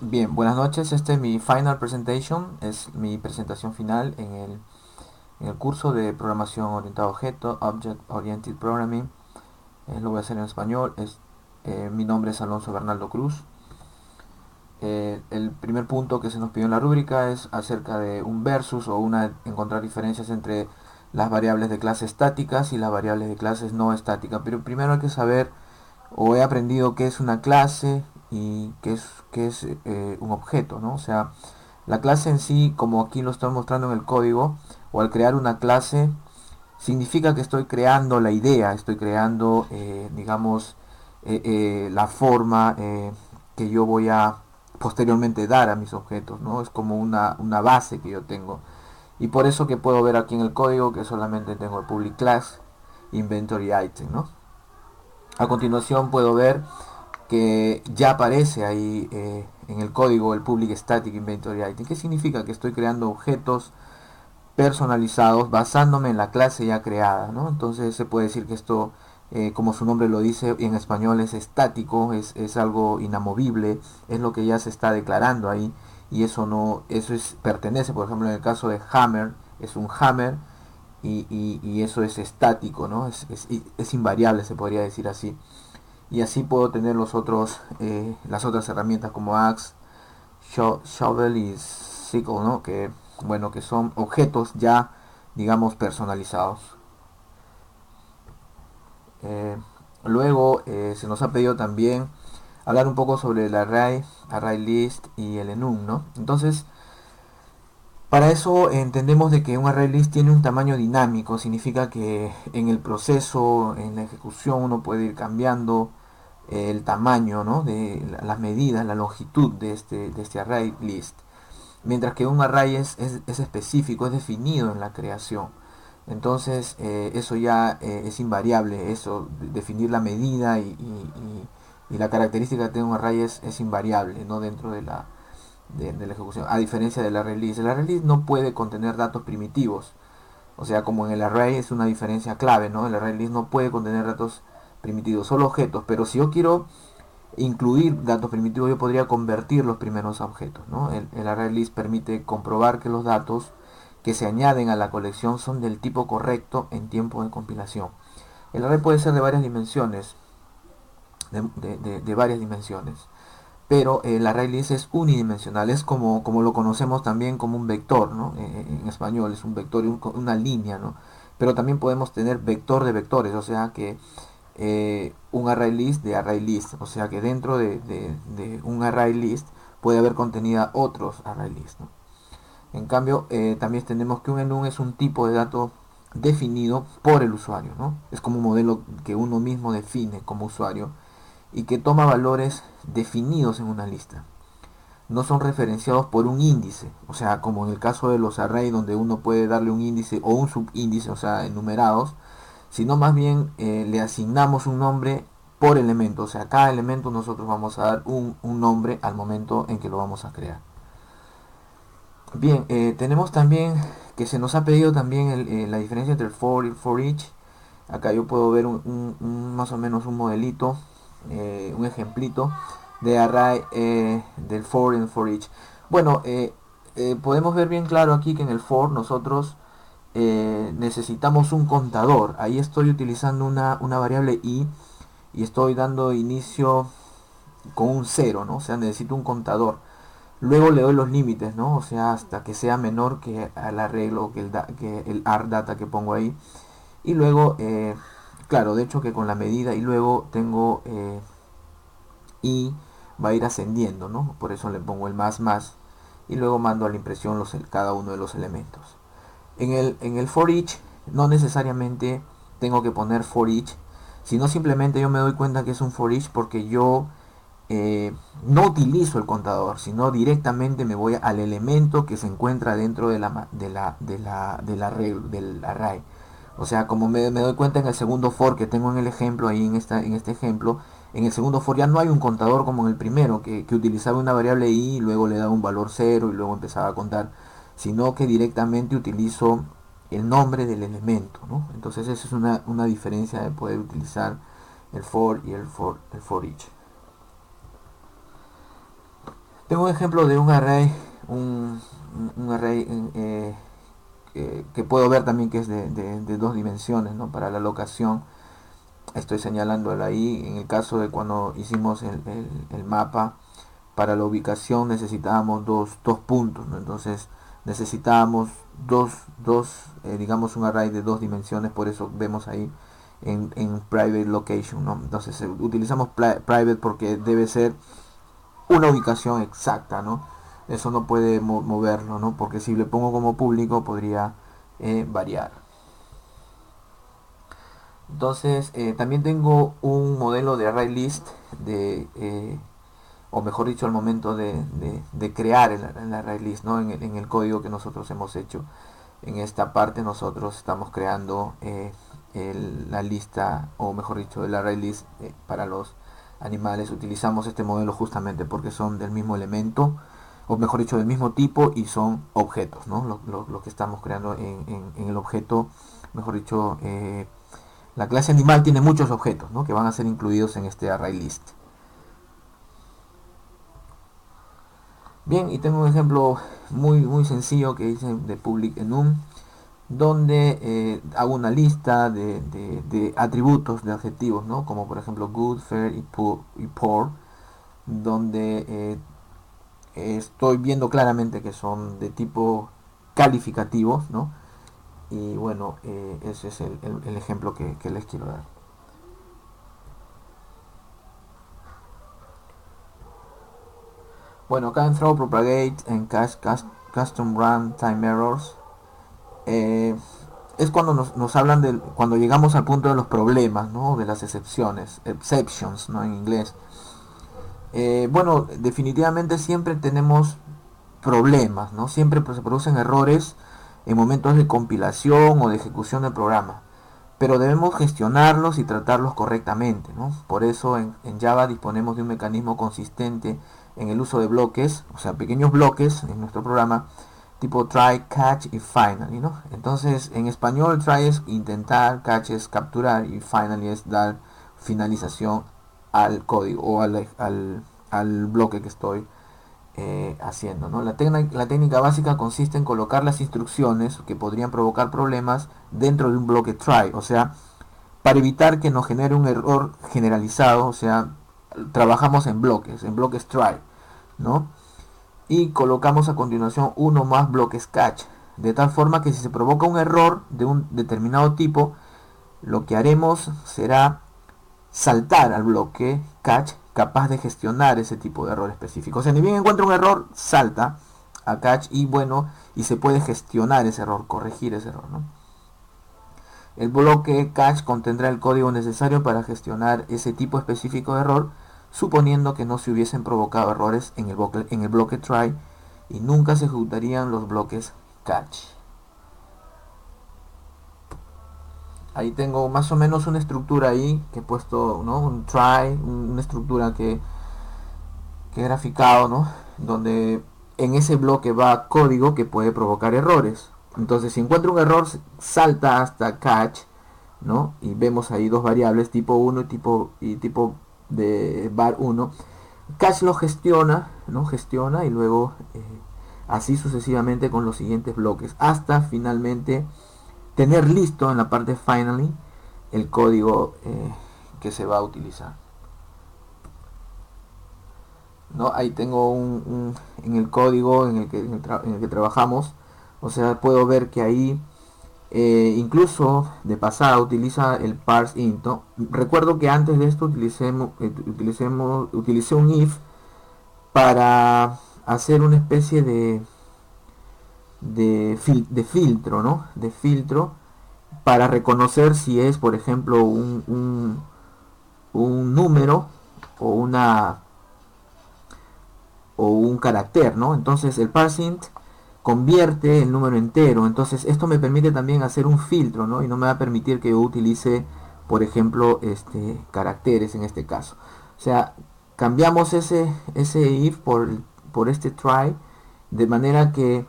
Bien, buenas noches. Este es mi final presentation, es mi presentación final en el curso de programación orientada a objeto, Object Oriented Programming. Lo voy a hacer en español. Mi nombre es Alonso Bernaldo Cruz. El primer punto que se nos pidió en la rúbrica es acerca de un versus o encontrar diferencias entre las variables de clases estáticas y las variables de clases no estáticas. Pero primero hay que saber o he aprendido qué es una clase y qué es un objeto, ¿no? O sea, la clase en sí, como aquí lo estoy mostrando en el código, o al crear una clase, significa que estoy creando la idea, estoy creando, digamos, la forma que yo voy a posteriormente dar a mis objetos, ¿no? Es como una base que yo tengo. Y por eso que puedo ver aquí en el código que solamente tengo el public class, inventory item, ¿no? A continuación puedo ver que ya aparece ahí en el código el public static inventory item. ¿Qué significa? Que estoy creando objetos personalizados basándome en la clase ya creada, ¿no? Entonces se puede decir que esto, como su nombre lo dice, en español es estático, es algo inamovible, es lo que ya se está declarando ahí y eso no, pertenece, por ejemplo, en el caso de hammer, es un hammer y eso es estático, ¿no? Es invariable, se podría decir así. Y así puedo tener las otras herramientas como axe, shovel y sickle, ¿no? Que, bueno, que son objetos ya, digamos, personalizados. Eh, Luego se nos ha pedido también hablar un poco sobre el array list y el enum, ¿no? Entonces, para eso entendemos de que un array list tiene un tamaño dinámico, significa que en el proceso, en la ejecución, uno puede ir cambiando el tamaño, ¿no? De las medidas, la longitud de este array list. Mientras que un array es específico, es definido en la creación. Entonces eso ya es invariable, eso, definir la medida y la característica de un array es invariable, ¿no? Dentro de la ejecución. A diferencia del array list. El array list no puede contener datos primitivos. O sea, como en el array es una diferencia clave, ¿no? El array list no puede contener datos primitivos, solo objetos. Pero si yo quiero incluir datos primitivos, yo podría convertir los primeros objetos, ¿no? El array list permite comprobar que los datos que se añaden a la colección son del tipo correcto en tiempo de compilación. El array puede ser de varias dimensiones, de varias dimensiones, pero el array list es unidimensional, es como lo conocemos también como un vector, ¿no? En español es un vector, una línea, ¿no? Pero también podemos tener vector de vectores, o sea que un array list de array list, o sea que dentro de un array list puede haber contenida otros array list, ¿no? En cambio, también tenemos que un enum es un tipo de dato definido por el usuario, ¿no? Es como un modelo que uno mismo define como usuario y que toma valores definidos en una lista. No son referenciados por un índice, o sea, como en el caso de los arrays donde uno puede darle un índice o un subíndice, o sea, enumerados, sino más bien le asignamos un nombre por elemento, o sea, cada elemento nosotros vamos a dar un nombre al momento en que lo vamos a crear. Bien, tenemos también que se nos ha pedido también la diferencia entre el for y el for each. Acá yo puedo ver más o menos un modelito, un ejemplito de array del for y el for each. Bueno, podemos ver bien claro aquí que en el for nosotros necesitamos un contador. Ahí estoy utilizando una variable y estoy dando inicio con un cero, ¿no? O sea, necesito un contador. Luego le doy los límites, ¿no? O sea, hasta que sea menor que el arreglo, que el ardata que pongo ahí. Y luego, claro, de hecho que con la medida y luego tengo y va a ir ascendiendo, ¿no? Por eso le pongo el más y luego mando a la impresión cada uno de los elementos. En el for each no necesariamente tengo que poner for each, sino simplemente yo me doy cuenta que es un for each porque yo no utilizo el contador, sino directamente me voy al elemento que se encuentra dentro del array. O sea, como me doy cuenta en el segundo for que tengo en el ejemplo, ahí en este ejemplo, en el segundo for ya no hay un contador como en el primero, que utilizaba una variable i y luego le daba un valor cero y luego empezaba a contar, sino que directamente utilizo el nombre del elemento, ¿no? Entonces esa es una diferencia de poder utilizar el for y el for each. Tengo un ejemplo de un array, un array que puedo ver también que es de dos dimensiones, ¿no? Para la locación, estoy señalándolo ahí. En el caso de cuando hicimos el mapa, para la ubicación necesitábamos dos puntos, ¿no? Entonces necesitábamos digamos un array de dos dimensiones, por eso vemos ahí en private location, ¿no? Entonces utilizamos private porque debe ser una ubicación exacta, ¿no? Eso no puede moverlo, ¿no? Porque si le pongo como público podría variar. Entonces también tengo un modelo de array list o mejor dicho al momento de crear el array list, ¿no? En el código que nosotros hemos hecho. En esta parte nosotros estamos creando la lista, o mejor dicho, el array list para los animales. Utilizamos este modelo justamente porque son del mismo elemento, o mejor dicho, del mismo tipo, y son objetos, ¿no? Lo que estamos creando en el objeto, mejor dicho, la clase animal tiene muchos objetos, ¿no? Que van a ser incluidos en este array list. Bien, y tengo un ejemplo muy sencillo que hice de public enum, donde hago una lista de atributos, de adjetivos, ¿no? Como por ejemplo good, fair y poor, donde estoy viendo claramente que son de tipo calificativo, ¿no? Y bueno, ese es el ejemplo que les quiero dar. Bueno, acá en throw, propagate, en custom run, time errors, es cuando nos hablan de cuando llegamos al punto de los problemas, ¿no? De las exceptions, ¿no? En inglés. Bueno, definitivamente siempre tenemos problemas, ¿no? Siempre pues, se producen errores en momentos de compilación o de ejecución del programa, pero debemos gestionarlos y tratarlos correctamente, ¿no? Por eso en Java disponemos de un mecanismo consistente en el uso de bloques, o sea, pequeños bloques en nuestro programa, tipo try, catch y finally, ¿no? Entonces, en español, try es intentar, catch es capturar y finally es dar finalización al código o al bloque que estoy haciendo, ¿no? La técnica básica consiste en colocar las instrucciones que podrían provocar problemas dentro de un bloque try, o sea, para evitar que nos genere un error generalizado, o sea, trabajamos en bloques try, ¿no? Y colocamos a continuación uno más bloques catch, de tal forma que si se provoca un error de un determinado tipo, lo que haremos será saltar al bloque catch capaz de gestionar ese tipo de error específico. O sea, ni bien encuentra un error, salta a catch y bueno, y se puede gestionar ese error, corregir ese error, ¿no? El bloque catch contendrá el código necesario para gestionar ese tipo específico de error, suponiendo que no se hubiesen provocado errores en el bloque try y nunca se ejecutarían los bloques catch. Ahí tengo más o menos una estructura ahí que he puesto, ¿no? Un try, una estructura que he graficado, ¿no? Donde en ese bloque va código que puede provocar errores. Entonces, si encuentro un error, salta hasta catch, ¿no? Y vemos ahí dos variables, tipo 1 y tipo de var 1. Catch lo gestiona, ¿no? Gestiona y luego así sucesivamente con los siguientes bloques, hasta finalmente tener listo en la parte finally el código que se va a utilizar, ¿no? Ahí tengo en el código en el que trabajamos, o sea, puedo ver que ahí incluso de pasada utiliza el parse int, ¿no? Recuerdo que antes de esto utilicé un if para hacer una especie de filtro, ¿no? De filtro para reconocer si es, por ejemplo, un número o un carácter, ¿no? Entonces el parseInt convierte el número entero. Entonces esto me permite también hacer un filtro, ¿no? Y no me va a permitir que yo utilice, por ejemplo, caracteres en este caso. O sea, cambiamos ese if por este try, de manera que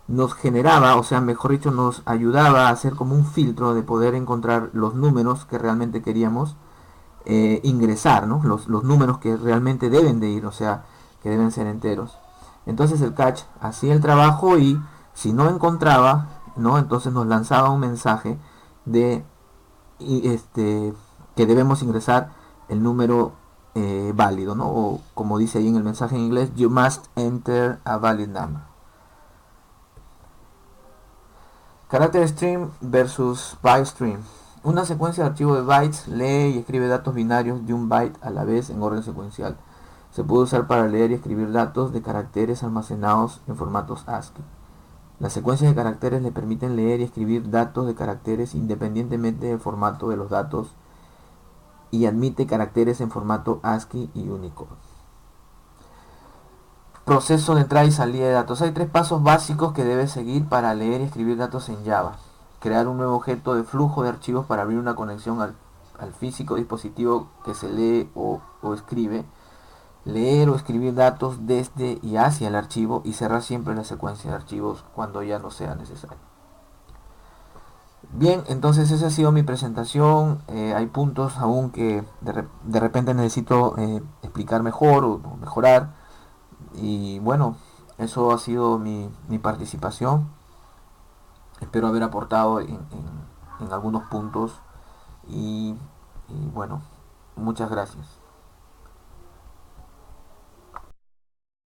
nos generaba, o sea, mejor dicho, nos ayudaba a hacer como un filtro de poder encontrar los números que realmente queríamos ingresar, ¿no? Los números que realmente deben de ir, o sea, que deben ser enteros. Entonces el catch hacía el trabajo y si no encontraba, ¿no? Entonces nos lanzaba un mensaje de que debemos ingresar el número válido, ¿no? O como dice ahí en el mensaje en inglés, you must enter a valid number. Carácter stream versus byte stream. Una secuencia de archivo de bytes lee y escribe datos binarios de un byte a la vez en orden secuencial. Se puede usar para leer y escribir datos de caracteres almacenados en formatos ASCII. Las secuencias de caracteres le permiten leer y escribir datos de caracteres independientemente del formato de los datos y admite caracteres en formato ASCII y Unicode. Proceso de entrada y salida de datos. Hay tres pasos básicos que debes seguir para leer y escribir datos en Java. Crear un nuevo objeto de flujo de archivos para abrir una conexión al físico dispositivo que se lee o escribe. Leer o escribir datos desde y hacia el archivo y cerrar siempre la secuencia de archivos cuando ya no sea necesario. Bien, entonces esa ha sido mi presentación. Hay puntos aún que de repente necesito explicar mejor o mejorar. Y bueno, eso ha sido mi participación. Espero haber aportado en algunos puntos. Y bueno, muchas gracias.